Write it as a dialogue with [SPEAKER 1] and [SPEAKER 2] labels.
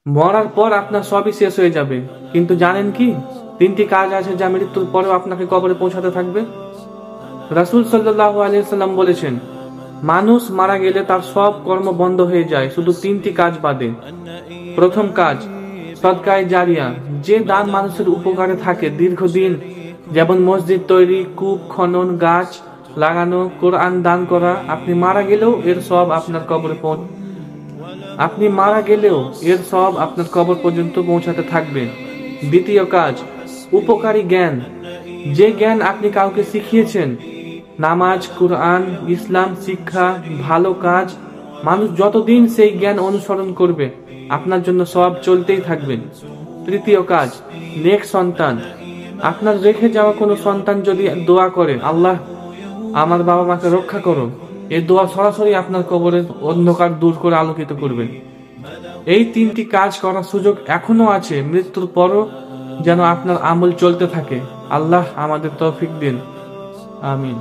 [SPEAKER 1] মরার পর আপনার সবই শেষ হয়ে যাবে, কিন্তু জানেন কি, তিনটি কাজ আছে যা মৃত্যুর পরেও আপনাকে কবরে পৌঁছাতে থাকবে। রাসূল সাল্লাল্লাহু আলাইহি সাল্লাম বলেছেন, মানুষ মারা গেলে তার সব কর্ম বন্ধ হয়ে যায় শুধু তিনটি কাজ বাদে। প্রথম কাজ, সদকায়ে জারিয়া, যে দান মানুষের উপকারে থাকে দীর্ঘদিন, যেমন মসজিদ তৈরি, কূপ খনন, গাছ লাগানো, কোরআন দান করা। আপনি মারা গেলেও এর সব আপনার কবর পর্যন্ত পৌঁছাতে থাকবে। দ্বিতীয় কাজ, উপকারী জ্ঞান, যে জ্ঞান আপনি কাউকে শিখিয়েছেন, নামাজ, কুরআন, ইসলাম শিক্ষা, ভালো কাজ, মানুষ যতদিন সেই জ্ঞান অনুসরণ করবে আপনার জন্য সব চলতেই থাকবে। তৃতীয় কাজ, নেক সন্তান, আপনার রেখে যাওয়া কোনো সন্তান যদি দোয়া করে, আল্লাহ আমার বাবা মাকে রক্ষা করো, এই দোয়া সরাসরি আপনার কবরের অন্ধকার দূর করে আলোকিত করবে। এই তিনটি কাজ করার সুযোগ এখনো আছে, মৃত্যুর পরও যেন আপনার আমল চলতে থাকে। আল্লাহ আমাদের তৌফিক দিন, আমিন।